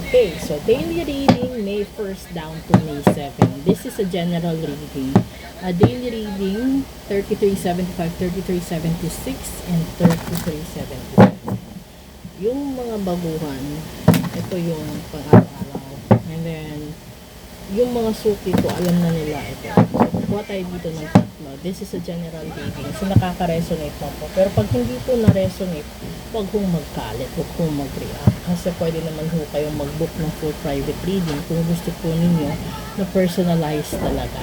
Okay, so daily reading May 1st down to May 7. This is a general reading. A daily reading 3375, 3376, and 3377. Yung mga baguhan, ito yung pang-araw-araw. And then, yung mga suki ko, alam na nila ito. So, kuha tayo dito ng tatlo. This is a general reading. So, nakaka-resonate na po. Pero pag hindi po na-resonate, huwag hong magkalit, huwag hong mag-react. Kasi pwede naman ho kayong mag-book ng full private reading kung gusto po ninyo na personalize talaga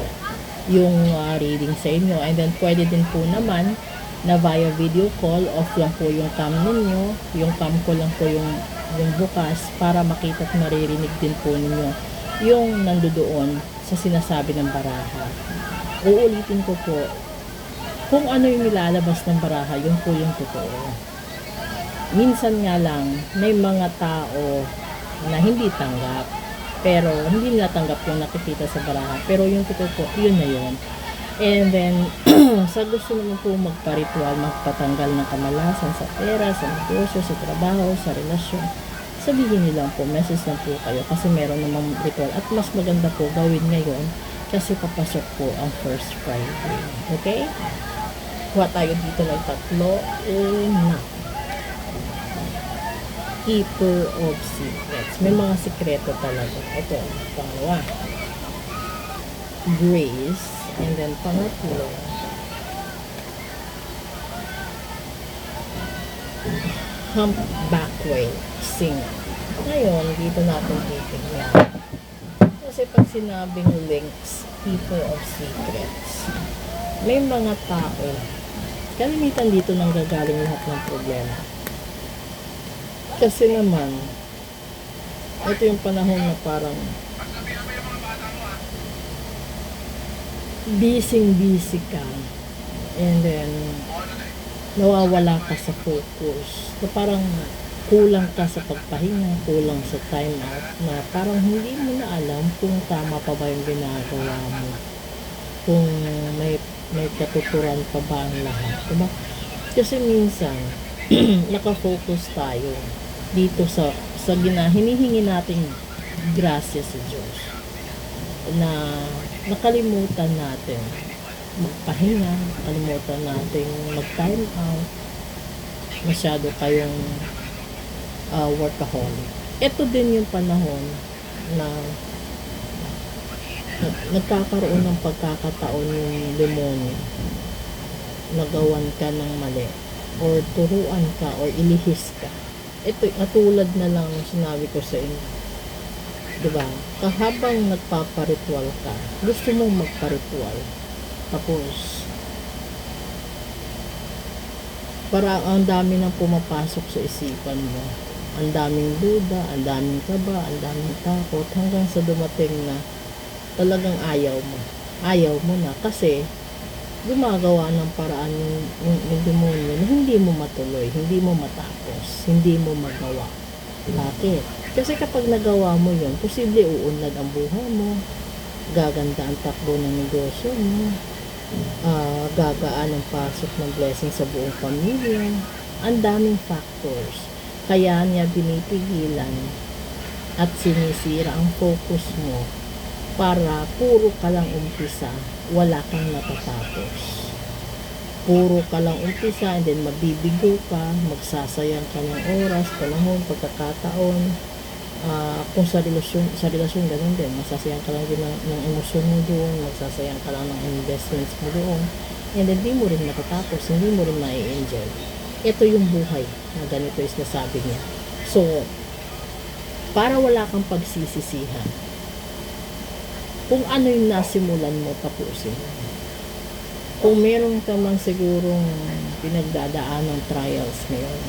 yung reading sa inyo. And then, pwede din po naman na via video call, off lang po yung cam ninyo, yung cam ko lang po yung bukas para makita at maririnig din po ninyo yung nandoon sa sinasabi ng baraha. Uulitin ko po, kung ano yung nilalabas ng baraha, yun po yung totoo. Minsan nga lang, may mga tao na hindi tanggap, pero hindi nila tanggap yung nakikita sa baraha, pero yung totoo po, yun na yun. And then, sa gusto naman po magpa-ritual, magpatanggal ng kamalasan sa pera, sa negosyo, sa trabaho, sa relasyon, sabihin niyo lang po, message lang po kayo kasi meron namang ritual at mas maganda po gawin ngayon kasi papasok po ang first Friday. Okay? Kuha tayo dito ng tatlo. Una, Keeper of Secrets. May mga sikreto talaga. Ito, pangalawa, Grace. And then pangatlo, Humpback Whale. Singer. Ngayon, dito natin titignan. Kasi pag sinabing links, Keeper of Secrets, may mga tao, kalimitan dito nang gagaling lahat ng problema. Kasi naman, ito yung panahon na parang busy ka. And then, nawawala ka sa focus. So, parang kulang ka sa pagpahinga, kulang sa time out, na parang hindi mo na alam kung tama pa ba yung ginagawa mo. Kung may katuturan pa ba ang lahat. Diba? Kasi minsan, nakafocus tayo dito sa hinihingi nating grasya sa Diyos. Na nakalimutan natin magpahinga, nakalimutan natin mag-time out, masyado kayong workaholic. Ito din yung panahon na nagkakaroon ng pagkakataon yung demonyo, nagawan ka ng mali, or turuan ka, or ilihis ka. Ito, atulad na lang sinabi ko sa inyo. Diba? Kahabang nagpaparitual ka, gusto mong magparitual, tapos para ang dami nang pumapasok sa isipan mo, ang daming duda, ang daming kaba, ang daming takot, hanggang sa dumating na talagang ayaw mo na kasi gumagawa ng paraan yung demonyo na hindi mo matuloy, hindi mo matapos, hindi mo magawa. Bakit? Kasi kapag nagawa mo yun, posible uunlad ang buhay mo, gaganda ang takbo ng negosyo mo, gagaan ang pasok ng blessing sa buong pamilya. Ang daming factors. Kaya niya pinipigilan at sinisira ang focus mo para puro ka lang umpisa, wala kang natatapos. Puro ka lang umpisa and then mabibigo ka, magsasayang ka ng oras, panahon, pagkakataon. Kung sa relasyon ganun din, magsasayang ka lang din ng emosyon mo doon, magsasayang ka lang ng investments mo doon, and then di mo rin matatapos, hindi mo rin ma-enjoy. Ito yung buhay na ganito is nasabi niya. So, para wala kang pagsisisihan, kung ano yung nasimulan mo, tapusin. Kung meron ka man sigurong pinagdadaan ng trials ngayon,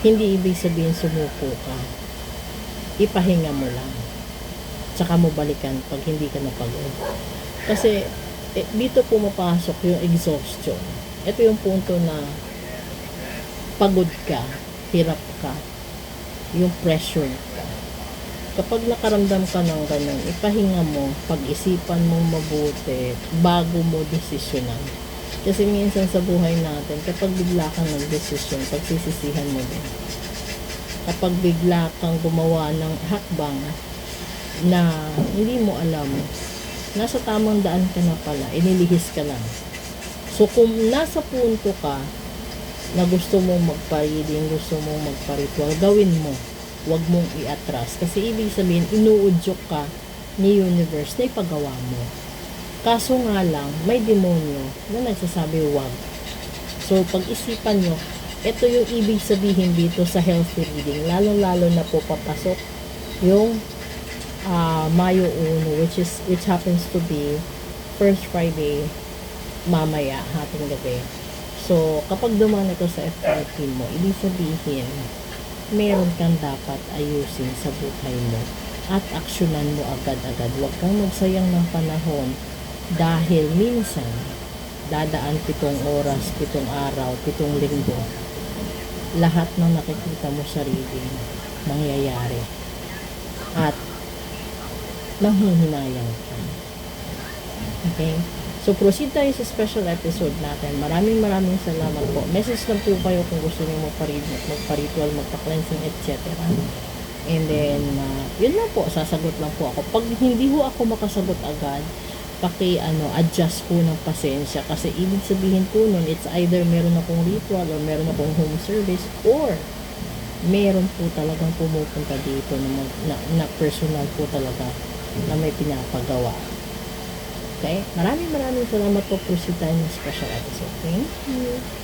hindi ibig sabihin sumuko ka. Ipahinga mo lang. Tsaka mo balikan pag hindi ka napagod. Kasi dito pumapasok yung exhaustion. Ito yung punto na pagod ka, hirap ka, yung pressure ka. Kapag nakaramdam ka ng ganun, ipahinga mo, pag-isipan mo mabuti, bago mo desisyonan. Kasi minsan sa buhay natin, kapag bigla kang nag-desisyon, pagsisisihan mo din. kapag bigla kang gumawa ng hakbang na hindi mo alam, nasa tamang daan ka na pala, inilihis ka lang. So kung nasa punto ka na gusto mong magpa-reading, gusto mong magpa-ritual, gawin mo. Huwag mong i-atras. Kasi ibig sabihin, inuudyok ka ni universe na ipagawa mo. Kaso nga lang, may demonyo na nagsasabi wag. So, pag-isipan nyo, ito yung ibig sabihin dito sa healthy reading. Lalo-lalo na po papasok yung Mayo 1, which happens to be first Friday mamaya, hating gabi. So, kapag dumaan ito sa F14 mo, ibig sabihin, meron kang dapat ayusin sa buhay mo at aksyonan mo agad-agad. Huwag kang magsayang ng panahon dahil minsan, dadaan 7 oras, 7 araw, 7 linggo. Lahat ng nakikita mo sa reading, mangyayari. At, manghihinayang ka. Okay? So, proceed tayo sa special episode natin. Maraming salamat po. Message lang po kayo kung gusto niyo magpa-ritual, magpa-cleansing, etc. And then, yun lang po. Sasagot lang po ako. Pag hindi ho ako makasagot agad, adjust po ng pasensya. Kasi ibig sabihin po nun, it's either meron akong ritual or meron akong home service or meron po talagang pumupunta dito na personal po talaga na may pinapagawa. Okay? Maraming salamat po. Proceed tayo ng special episode. Thank you.